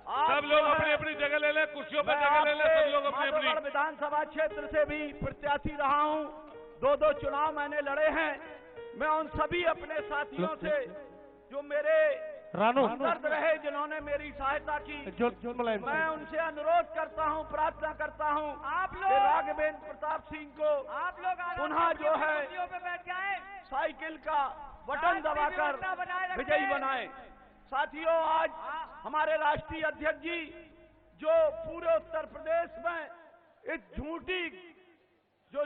सब लोग अपनी अपनी जगह ले लें, कुर्सियों पर जगह ले लें, सब लोग अपनी अपनी। विधानसभा क्षेत्र से भी प्रत्याशी रहा हूं, दो चुनाव मैंने लड़े हैं। मैं उन सभी अपने साथियों से जो मेरे हमदर्द रहे, जिन्होंने मेरी सहायता की, मैं उनसे अनुरोध करता हूं, प्रार्थना करता हूं, आप लोग राघवेंद्र प्रताप सिंह को आप लोग पुनः जो है साइकिल का बटन दबाकर विजयी बनाएं। साथियों, आज हमारे राष्ट्रीय अध्यक्ष जी जो पूरे उत्तर प्रदेश में इस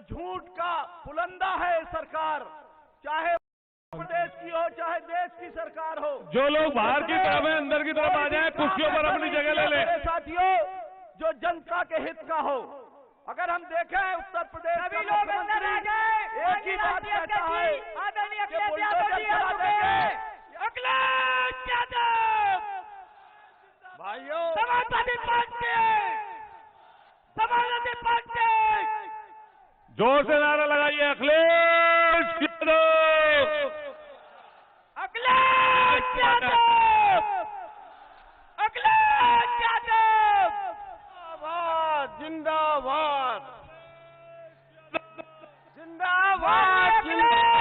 झूठ का पुलंदा है सरकार, चाहे प्रदेश की हो चाहे देश की सरकार हो, जो लोग बाहर की तरफ है अंदर की तरफ आ जाएं, कुर्सियों पर अपनी जगह ले लें। साथियों, जो जनता के हित का हो, अगर हम देखें उत्तर प्रदेश सभी लोग अंदर आ जाए, एक ही बात कहता है कि बुलडोजर चला देंगे। अखिलेश यादव भाइयों, समाजवादी पार्टी जोर से नारा लगाइए, अखिलेश यादव, अखिलेश यादव, अखिलेश यादव, जिंदाबाद, जिंदाबाद, जिंदाबाद,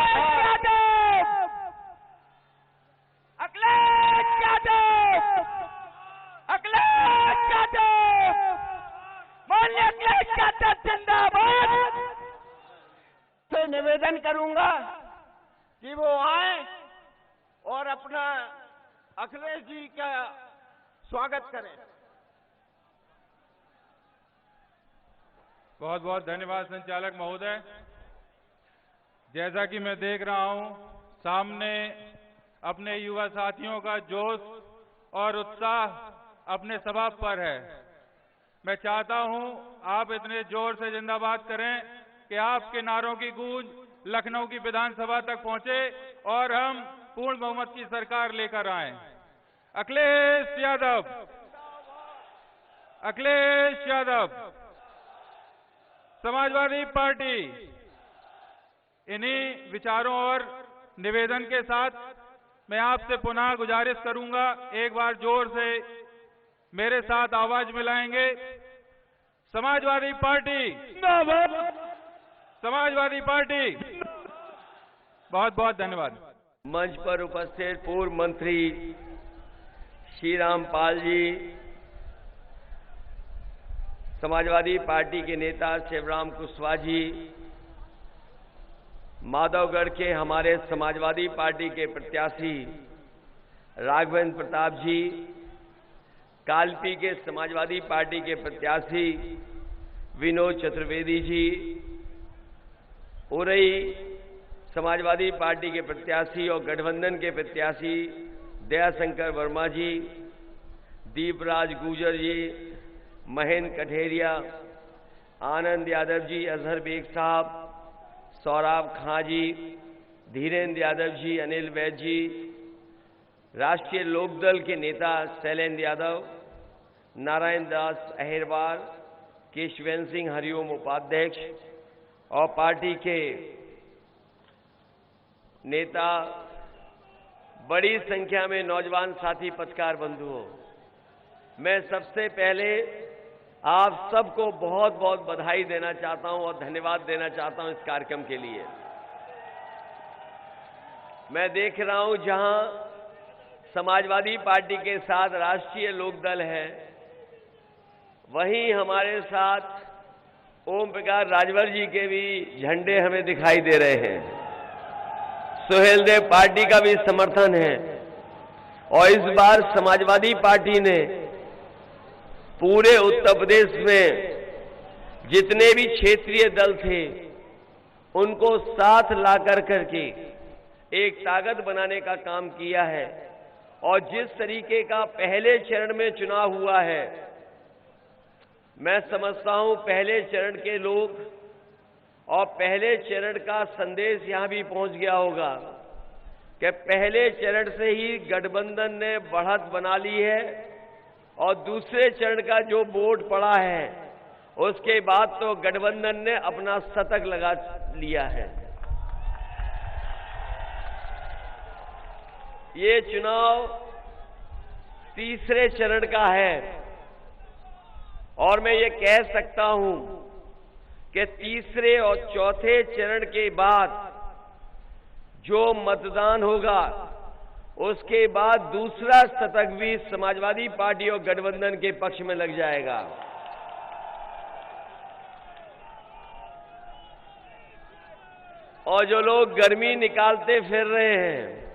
अखिलेश यादव, अखिलेश यादव, माननीय अखिलेश यादव जिंदाबाद। से निवेदन करूंगा कि वो आए और अपना अखिलेश जी का स्वागत करें। बहुत बहुत धन्यवाद संचालक महोदय। जैसा कि मैं देख रहा हूं, सामने अपने युवा साथियों का जोश और उत्साह अपने सभा पर है। मैं चाहता हूं आप इतने जोर से जिंदाबाद करें कि आपके नारों की गूंज लखनऊ की विधानसभा तक पहुंचे और हम पूर्ण बहुमत की सरकार लेकर आए। अखिलेश यादव, अखिलेश यादव, समाजवादी पार्टी। इन्हीं विचारों और निवेदन के साथ मैं आपसे पुनः गुजारिश करूंगा, एक बार जोर से मेरे साथ आवाज मिलाएंगे। समाजवादी पार्टी जिंदाबाद, समाजवादी पार्टी। बहुत बहुत धन्यवाद। मंच पर उपस्थित पूर्व मंत्री श्री रामपाल जी, समाजवादी पार्टी के नेता शिवराम कुशवाहा जी, माधवगढ़ के हमारे समाजवादी पार्टी के प्रत्याशी राघवेंद्र प्रताप जी, कालपी के समाजवादी पार्टी के प्रत्याशी विनोद चतुर्वेदी जी, उरई समाजवादी पार्टी के प्रत्याशी और गठबंधन के प्रत्याशी दयाशंकर वर्मा जी, दीपराज गुर्जर जी, महेंद्र कठेरिया, आनंद यादव जी, अजहर बेग साहब, सौरभ खां जी, धीरेन्द्र यादव जी, अनिल वैद जी, राष्ट्रीय लोकदल के नेता शैलेंद्र यादव, नारायण दास अहिरवार, केशवेंद्र सिंह हरिओम उपाध्यक्ष और पार्टी के नेता, बड़ी संख्या में नौजवान साथी पत्रकार बंधुओं, मैं सबसे पहले आप सबको बहुत बहुत बधाई देना चाहता हूं और धन्यवाद देना चाहता हूं इस कार्यक्रम के लिए। मैं देख रहा हूं जहां समाजवादी पार्टी के साथ राष्ट्रीय लोकदल है, वहीं हमारे साथ ओम प्रकाश राजभर जी के भी झंडे हमें दिखाई दे रहे हैं। सुहेल देव पार्टी का भी समर्थन है और इस बार समाजवादी पार्टी ने पूरे उत्तर प्रदेश में जितने भी क्षेत्रीय दल थे उनको साथ ला करके एक ताकत बनाने का काम किया है। और जिस तरीके का पहले चरण में चुनाव हुआ है, मैं समझता हूं पहले चरण के लोग और पहले चरण का संदेश यहां भी पहुंच गया होगा कि पहले चरण से ही गठबंधन ने बढ़त बना ली है और दूसरे चरण का जो बोर्ड पड़ा है उसके बाद तो गठबंधन ने अपना शतक लगा लिया है। ये चुनाव तीसरे चरण का है और मैं ये कह सकता हूं कि तीसरे और चौथे चरण के बाद जो मतदान होगा उसके बाद दूसरा शतक भी समाजवादी पार्टी और गठबंधन के पक्ष में लग जाएगा। और जो लोग गर्मी निकालते फिर रहे हैं,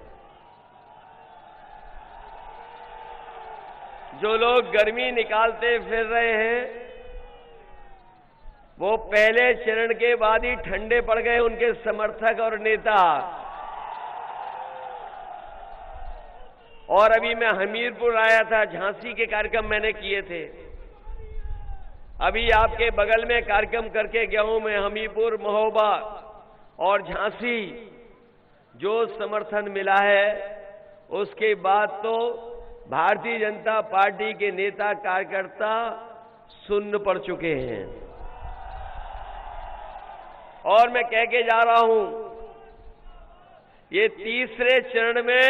जो लोग गर्मी निकालते फिर रहे हैं, वो पहले चरण के बाद ही ठंडे पड़ गए, उनके समर्थक और नेता। और अभी मैं हमीरपुर आया था, झांसी के कार्यक्रम मैंने किए थे। अभी आपके बगल में कार्यक्रम करके गया हूं मैं, हमीरपुर, महोबा और झांसी। जो समर्थन मिला है उसके बाद तो भारतीय जनता पार्टी के नेता कार्यकर्ता सुन्न पड़ चुके हैं। और मैं कह के जा रहा हूं, ये तीसरे चरण में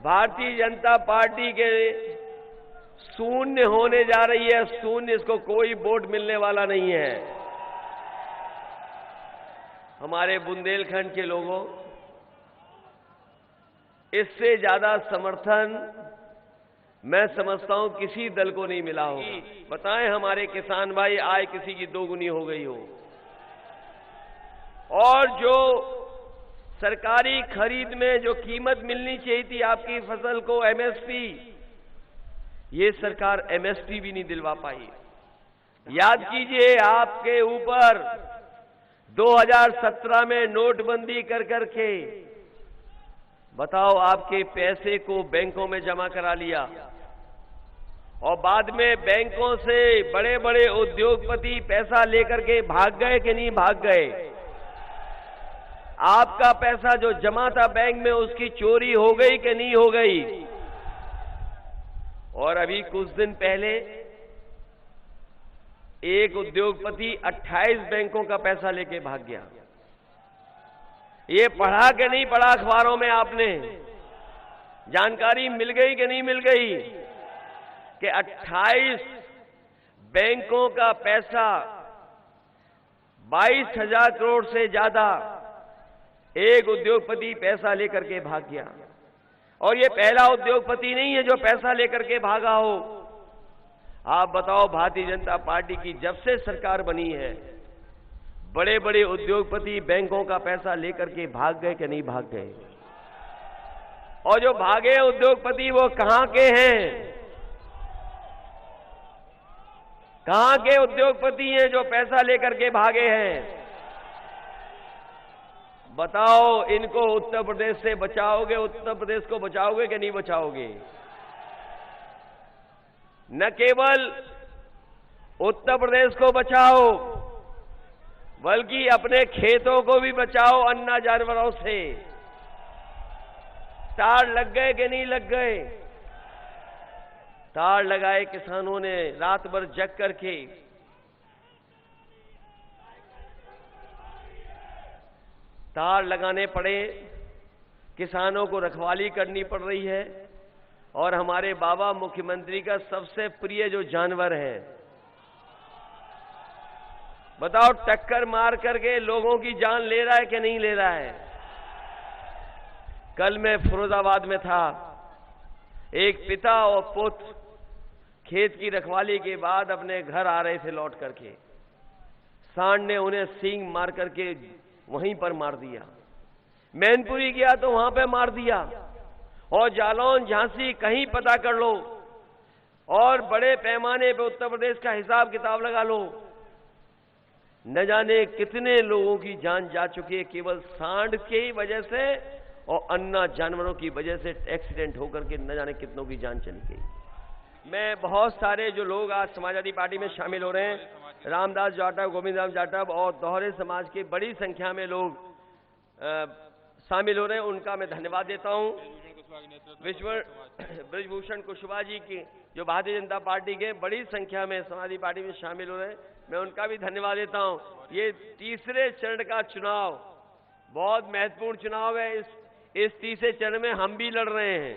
भारतीय जनता पार्टी के शून्य होने जा रही है। शून्य, इसको कोई वोट मिलने वाला नहीं है। हमारे बुंदेलखंड के लोगों, इससे ज्यादा समर्थन मैं समझता हूं किसी दल को नहीं मिला होगा। बताएं हमारे किसान भाई, आय किसी की दोगुनी हो गई हो। और जो सरकारी खरीद में जो कीमत मिलनी चाहिए थी आपकी फसल को, एमएसपी, ये सरकार एमएसपी भी नहीं दिलवा पाई। याद कीजिए, आपके ऊपर 2017 में नोटबंदी कर करके बताओ आपके पैसे को बैंकों में जमा करा लिया और बाद में बैंकों से बड़े बड़े उद्योगपति पैसा लेकर के भाग गए कि नहीं भाग गए? आपका पैसा जो जमा था बैंक में, उसकी चोरी हो गई कि नहीं हो गई? और अभी कुछ दिन पहले एक उद्योगपति 28 बैंकों का पैसा लेके भाग गया। ये पढ़ा कि नहीं पढ़ा अखबारों में आपने? जानकारी मिल गई कि नहीं मिल गई कि 28 बैंकों का पैसा 22,000 करोड़ से ज्यादा एक उद्योगपति पैसा लेकर के भाग गया। और ये पहला उद्योगपति नहीं है जो पैसा लेकर के भागा हो। आप बताओ, भारतीय जनता पार्टी की जब से सरकार बनी है, बड़े बड़े उद्योगपति बैंकों का पैसा लेकर के भाग गए कि नहीं भाग गए? और जो भागे उद्योगपति वो कहां के हैं? कहां के उद्योगपति हैं जो पैसा लेकर के भागे हैं? बताओ, इनको उत्तर प्रदेश से बचाओगे? उत्तर प्रदेश को बचाओगे कि नहीं बचाओगे? न केवल उत्तर प्रदेश को बचाओ, बल्कि अपने खेतों को भी बचाओ अन्ना जानवरों से। तार लग गए कि नहीं लग गए? तार लगाए किसानों ने रात भर जग करके। तार लगाने पड़े, किसानों को रखवाली करनी पड़ रही है। और हमारे बाबा मुख्यमंत्री का सबसे प्रिय जो जानवर है, बताओ, टक्कर मार करके लोगों की जान ले रहा है कि नहीं ले रहा है? कल मैं फिरोजाबाद में था, एक पिता और पुत्र खेत की रखवाली के बाद अपने घर आ रहे थे लौट करके। सांड ने उन्हें सींग मार करके वहीं पर मार दिया। मैनपुरी गया तो वहां पे मार दिया। और जालौन, झांसी, कहीं पता कर लो और बड़े पैमाने पे उत्तर प्रदेश का हिसाब किताब लगा लो, न जाने कितने लोगों की जान जा चुकी है केवल सांड की वजह से और अन्ना जानवरों की वजह से एक्सीडेंट होकर के न जाने कितनों की जान चली गई। मैं बहुत सारे जो लोग आज समाजवादी पार्टी में शामिल हो रहे हैं, रामदास जाटव, गोविंद राम जाटव और दोहरे समाज के बड़ी संख्या में लोग शामिल हो रहे हैं, उनका मैं धन्यवाद देता हूं। ब्रजभूषण कुशवाहा जी की जो भारतीय जनता पार्टी के बड़ी संख्या में समाजवादी पार्टी में शामिल हो रहे हैं, मैं उनका भी धन्यवाद देता हूं। ये तीसरे चरण का चुनाव बहुत महत्वपूर्ण चुनाव है। इस तीसरे चरण में हम भी लड़ रहे हैं।